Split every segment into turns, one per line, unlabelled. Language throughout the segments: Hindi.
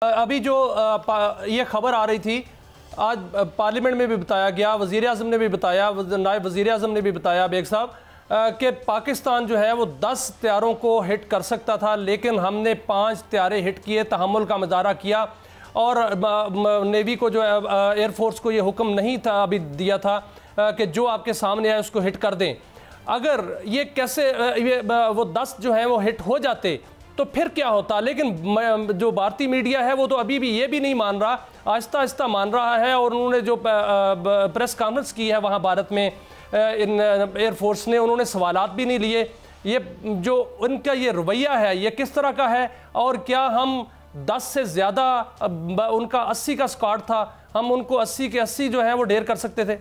अभी जो ये खबर आ रही थी आज पार्लियामेंट में भी बताया गया, वज़ीर आज़म ने भी बताया, नायब वज़ीर आज़म ने भी बताया बेग साहब कि पाकिस्तान जो है वो 10 त्यारों को हिट कर सकता था, लेकिन हमने 5 त्यारे हिट किए, तहम्मुल का मुजाहरा किया और नेवी को जो है एयरफोर्स को ये हुक्म नहीं था अभी दिया था कि जो आपके सामने आए उसको हिट कर दें। अगर ये कैसे वो 10 जो हैं वो हिट हो जाते तो फिर क्या होता। लेकिन जो भारतीय मीडिया है वो तो अभी भी ये भी नहीं मान रहा, आहिस्ता आहिस्ता मान रहा है। और उन्होंने जो प्रेस कॉन्फ्रेंस की है वहाँ भारत में इन एयरफोर्स ने, उन्होंने सवालात भी नहीं लिए। ये जो उनका ये रवैया है ये किस तरह का है, और क्या हम 10 से ज़्यादा, उनका 80 का स्क्वाड था, हम उनको 80 के 80 जो है वो ढेर कर सकते थे?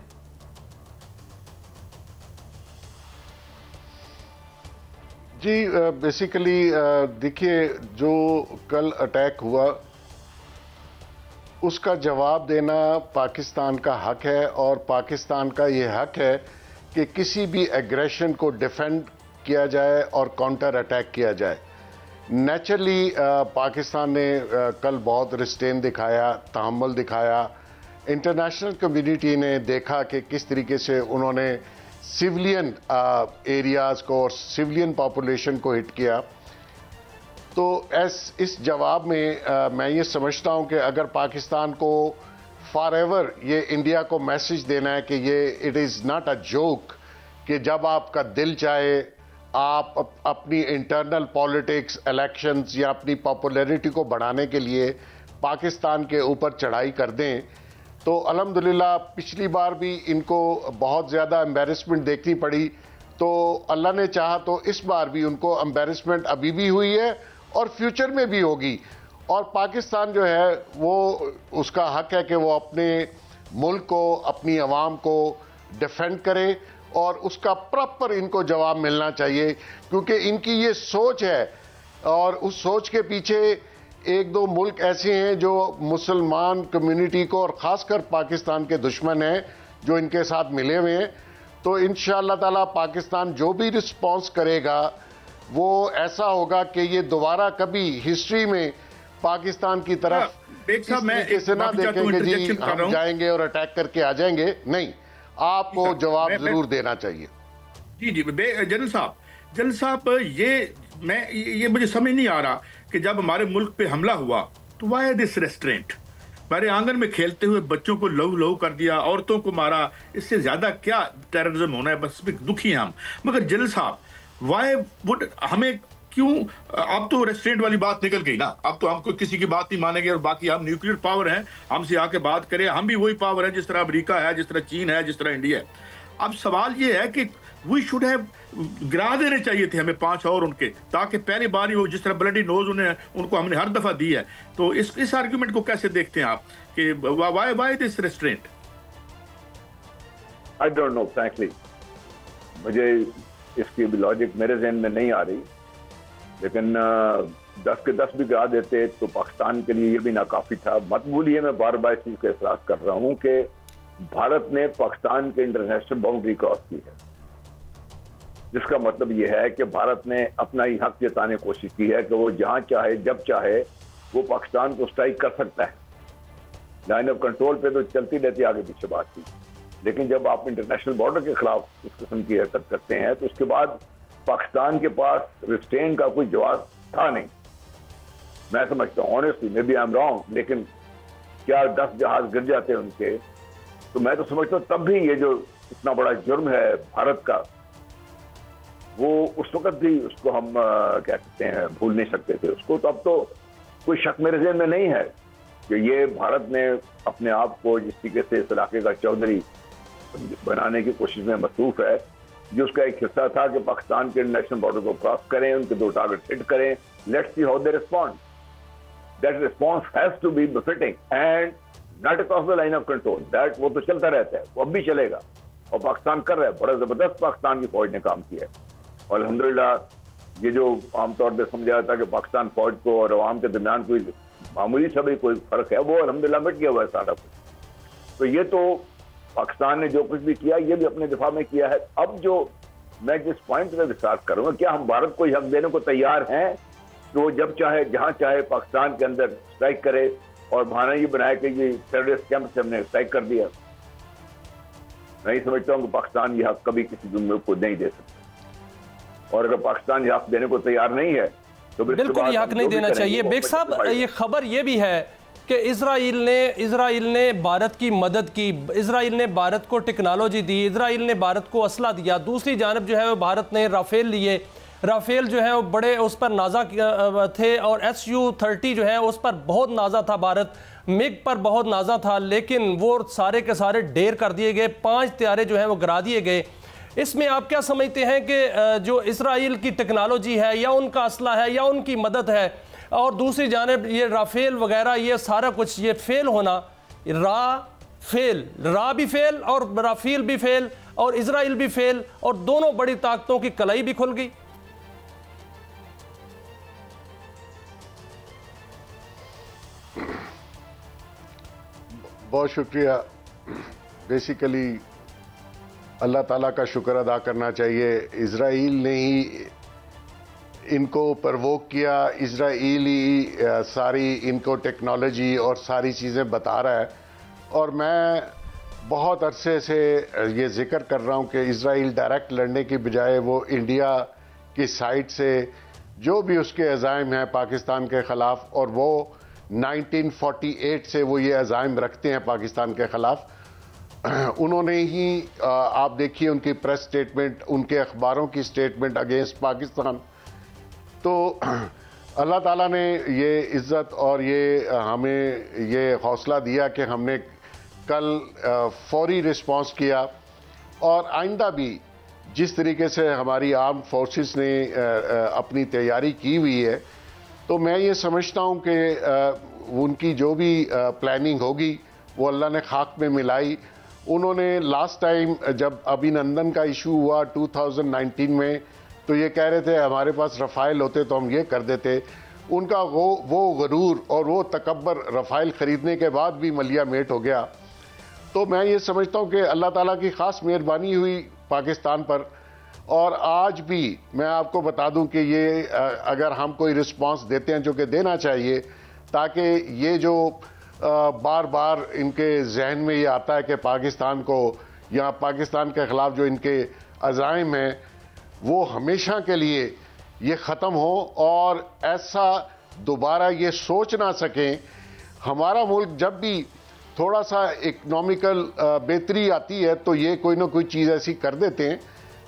जी, बेसिकली देखिए, जो कल अटैक हुआ उसका जवाब देना पाकिस्तान का हक है, और पाकिस्तान का ये हक है कि किसी भी एग्रेशन को डिफेंड किया जाए और काउंटर अटैक किया जाए। नेचुरली पाकिस्तान ने कल बहुत रिस्ट्रेन दिखाया, तहम्मुल दिखाया। इंटरनेशनल कम्युनिटी ने देखा कि किस तरीके से उन्होंने सिविलियन एरियाज़ को और सिविलियन पॉपुलेशन को हिट किया। तो इस जवाब में मैं ये समझता हूँ कि अगर पाकिस्तान को फॉर एवर ये इंडिया को मैसेज देना है कि ये it is not a joke, कि जब आपका दिल चाहे आप अपनी इंटरनल पॉलिटिक्स, इलेक्शंस या अपनी पॉपुलैरिटी को बढ़ाने के लिए पाकिस्तान के ऊपर चढ़ाई कर दें, तो अल्हम्दुलिल्लाह पिछली बार भी इनको बहुत ज़्यादा एम्बैरेसमेंट देखनी पड़ी। तो अल्लाह ने चाहा तो इस बार भी उनको एम्बैरेसमेंट अभी भी हुई है और फ्यूचर में भी होगी। और पाकिस्तान जो है वो, उसका हक है कि वो अपने मुल्क को, अपनी आवाम को डिफेंड करे, और उसका प्रॉपर इनको जवाब मिलना चाहिए, क्योंकि इनकी ये सोच है। और उस सोच के पीछे एक दो मुल्क ऐसे हैं जो मुसलमान कम्युनिटी को और ख़ासकर पाकिस्तान के दुश्मन हैं, जो इनके साथ मिले हुए हैं। तो इंशाअल्लाह ताला पाकिस्तान जो भी रिस्पॉन्स करेगा वो ऐसा होगा कि ये दोबारा कभी हिस्ट्री में पाकिस्तान की तरफ इस तरीके से ना देखेंगे जी हम जाएंगे और अटैक करके आ जाएंगे। नहीं, आपको जवाब जरूर देना चाहिए।
जी जी जनरल साहब, ये मुझे समझ नहीं आ रहा कि जब हमारे मुल्क पे हमला हुआ तो वाई दिस रेस्ट्रेंट? हमारे आंगन में खेलते हुए बच्चों को लहू लहू कर दिया, औरतों को मारा, इससे ज्यादा क्या टेररिज्म होना है? बस दुखी हैं हम। मगर जनरल साहब, वाई वुड हमें क्यों, अब तो रेस्ट्रेंट वाली बात निकल गई ना, अब तो हमको किसी की बात नहीं मानेंगे, और बाकी हम न्यूक्लियर पावर हैं, हमसे आके बात करें, हम भी वही पावर है जिस तरह अमेरिका है, जिस तरह चीन है, जिस तरह इंडिया है। अब सवाल ये है कि वी शुड हैव गिरा देने चाहिए थे हमें 5 और उनके, ताकि पहली बार ही वो जिस तरह ब्लडी नोज उनको हमने हर दफा दी है। तो इस आर्गुमेंट को कैसे देखते हैं आप कि why this restaurant?
I don't know frankly, मुझे इसकी लॉजिक मेरे ज़हन में नहीं आ रही। लेकिन 10 के 10 भी गिरा देते तो पाकिस्तान के लिए ये भी नाकाफी था। मत भूलिए, मैं बार बार इस चीज का एहसास कर रहा हूं कि भारत ने पाकिस्तान के इंटरनेशनल बाउंड्री क्रॉस की है, जिसका मतलब यह है कि भारत ने अपना ही हक जताने की कोशिश की है कि वो जहां चाहे जब चाहे वो पाकिस्तान को स्ट्राइक कर सकता है। लाइन ऑफ कंट्रोल पे तो चलती रहती आगे पीछे बात थी, लेकिन जब आप इंटरनेशनल बॉर्डर के खिलाफ इस किस्म की हरकत करते हैं तो उसके बाद पाकिस्तान के पास रिस्ट्रेन का कोई जवाब था नहीं। मैं समझता हूँ, honestly, maybe I am wrong, लेकिन क्या 10 जहाज गिर जाते हैं उनके, तो मैं तो समझता हूँ तब भी ये जो इतना बड़ा जुर्म है भारत का, वो उस वक्त भी उसको हम क्या कहते हैं, भूल नहीं सकते थे उसको। तो अब तो कोई शक मेरे ज़हन में नहीं है कि ये भारत ने अपने आप को जिस तरीके से इस इलाके का चौधरी बनाने की कोशिश में मसरूफ है, जो उसका एक हिस्सा था कि पाकिस्तान के इंटरनेशनल बॉर्डर को क्रॉस करें, उनके 2 टारगेट हिट करें। Let's see how they respond. That response has to be befitting and not across the line of control. That वो तो चलता रहता है, वो अब भी चलेगा, और पाकिस्तान कर रहा है। बड़ा जबरदस्त पाकिस्तान की फौज ने काम किया है, और अल्हम्दुलिल्लाह ये जो आमतौर पर समझा जाता है कि पाकिस्तान फौज को और अवाम के दरमियान कोई मामूली सा भी कोई फर्क है, वो अल्हम्दुलिल्लाह मिट गया हुआ है सारा कुछ। तो ये तो पाकिस्तान ने जो कुछ भी किया ये भी अपने दिफा में किया है। अब जो मैं जिस पॉइंट में विचार करूंगा, क्या हम भारत को हक देने को तैयार हैं तो वो जब चाहे जहां चाहे पाकिस्तान के अंदर स्ट्राइक करे और बहाना ये बनाए कि ये टेररिस्ट कैंप से हमने स्ट्राइक कर दिया। नहीं समझता हूँ कि पाकिस्तान ये हक कभी किसी मुल्क को नहीं दे सकता, और अगर पाकिस्तान ये हक देने को तैयार नहीं है तो
बिल्कुल ये हक नहीं देना चाहिए। बेग साहब, ये खबर ये भी है कि इजराइल ने भारत की मदद की, इजराइल ने भारत को टेक्नोलॉजी दी, इजराइल ने भारत को असला दिया। दूसरी जानब जो है वो भारत ने राफेल लिए, राफेल जो है वो बड़े उस पर नाजा थे, और SU-30 जो है उस पर बहुत नाजा था भारत, मिग पर बहुत नाजा था, लेकिन वो सारे के सारे ढेर कर दिए गए, 5 तैयारे जो हैं वो गिरा दिए गए। इसमें आप क्या समझते हैं कि जो इजराइल की टेक्नोलॉजी है या उनका असला है या उनकी मदद है, और दूसरी जानिब ये राफेल वगैरह ये सारा कुछ ये फेल होना, रा भी फेल और राफेल भी फेल और इजराइल भी फेल, और दोनों बड़ी ताकतों की कलाई भी खुल गई?
बहुत शुक्रिया। बेसिकली अल्लाह ताला का शुक्र अदा करना चाहिए, इजराइल ने ही इनको प्रवोक किया, इजराइली सारी इनको टेक्नोलॉजी और सारी चीज़ें बता रहा है। और मैं बहुत अरसे से ये जिक्र कर रहा हूँ कि इजराइल डायरेक्ट लड़ने की बजाय वो इंडिया की साइड से जो भी उसके अज़ाइम हैं पाकिस्तान के ख़िलाफ़, और वो 1948 से वो ये अज़ाइम रखते हैं पाकिस्तान के ख़िलाफ़, उन्होंने ही आप देखिए उनकी प्रेस स्टेटमेंट, उनके अखबारों की स्टेटमेंट अगेंस्ट पाकिस्तान। तो अल्लाह ताला ने ये इज़्ज़त और ये हमें ये हौसला दिया कि हमने कल फौरी रिस्पांस किया, और आइंदा भी जिस तरीके से हमारी आर्म फोर्सेस ने अपनी तैयारी की हुई है, तो मैं ये समझता हूँ कि उनकी जो भी प्लानिंग होगी वो अल्लाह ने खाक में मिलाई। उन्होंने लास्ट टाइम जब अभिनंदन का इशू हुआ 2019 में, तो ये कह रहे थे हमारे पास रफ़ाइल होते तो हम ये कर देते। उनका वो गरूर और वो तकब्बर रफ़ाइल ख़रीदने के बाद भी मलिया मेट हो गया। तो मैं ये समझता हूँ कि अल्लाह ताला की ख़ास मेहरबानी हुई पाकिस्तान पर। और आज भी मैं आपको बता दूं कि ये अगर हम कोई रिस्पांस देते हैं जो कि देना चाहिए, ताकि ये जो बार बार इनके जहन में ये आता है कि पाकिस्तान को या पाकिस्तान के ख़िलाफ़ जो इनके अज़ाइम हैं वो हमेशा के लिए ये ख़त्म हो, और ऐसा दोबारा ये सोच ना सकें। हमारा मुल्क जब भी थोड़ा सा इकनॉमिकल बेहतरी आती है तो ये कोई ना कोई चीज़ ऐसी कर देते हैं,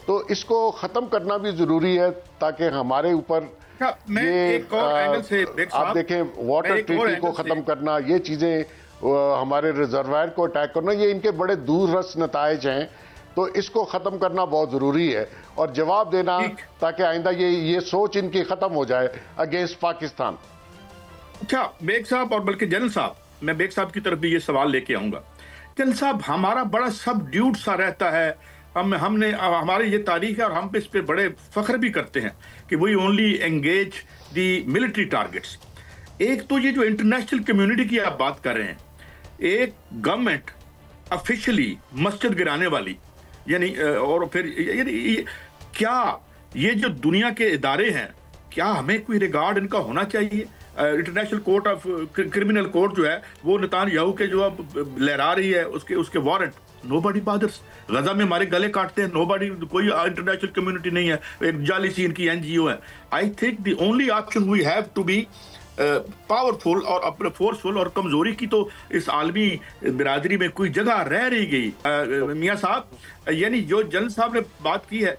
तो इसको ख़त्म करना भी ज़रूरी है ताकि हमारे ऊपर ये
एक और एंगल से
आप देखें वाटर ट्रीटी को ख़त्म करना, ये चीज़ें हमारे रिजर्वायर को अटैक करना, ये इनके बड़े दूररस नताइज हैं। तो इसको ख़त्म करना बहुत ज़रूरी है और जवाब देना, ताकि आइंदा ये सोच इनकी ख़त्म हो जाए अगेंस्ट पाकिस्तान।
अच्छा बेग साहब, और बल्कि जनरल साहब, मैं बेग साहब की तरफ भी ये सवाल लेके आऊँगा। जनरल साहब, हमारा बड़ा सबड्यूड सा रहता है, हमने हमारी ये तारीख है और हम पे इस पे बड़े फख्र भी करते हैं कि we only engage the military targets. एक तो ये जो इंटरनेशनल कम्युनिटी की आप बात कर रहे हैं, एक गवर्नमेंट ऑफिशियली मस्जिद गिराने वाली, यानी और फिर क्या ये जो दुनिया के इदारे हैं, क्या हमें कोई रिगार्ड इनका होना चाहिए? International court of criminal court जो है वो नेतान्याहू के जो अब लहरा रही है उसके वारंट, नोबडी बॉदर्स। गजा में हमारे गले काटते हैं, नोबडी, कोई इंटरनेशनल कम्युनिटी नहीं है, एक जाली सी इनकी NGO है। I think the only option we have to be powerful और अपने फोर्सफुल, और कमजोरी की तो इस आलमी बिरादरी में कोई जगह रह रही गई। मियाँ साहब, यानी जो जनरल साहब ने बात की है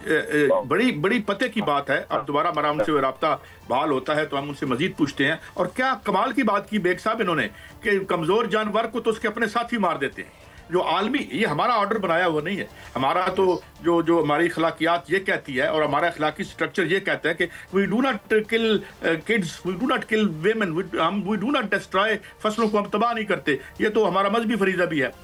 बड़ी बड़ी पते की बात है। अब दोबारा हमारा उनसे राब्ता बहाल होता है तो हम उनसे मजीद पूछते हैं। और क्या कमाल की बात की बेग साहब इन्होंने कि कमजोर जानवर को तो उसके अपने साथी मार देते हैं। जो आलमी, ये हमारा ऑर्डर बनाया हुआ नहीं है, हमारा तो जो हमारी अखलाकियात ये कहती है और हमारा अखलाकी स्ट्रक्चर ये कहता है कि we do not kill kids, we do not kill women, we do not destroy, फसलों को हम तबाह नहीं करते। ये तो हमारा मजहबी फरीजा भी है।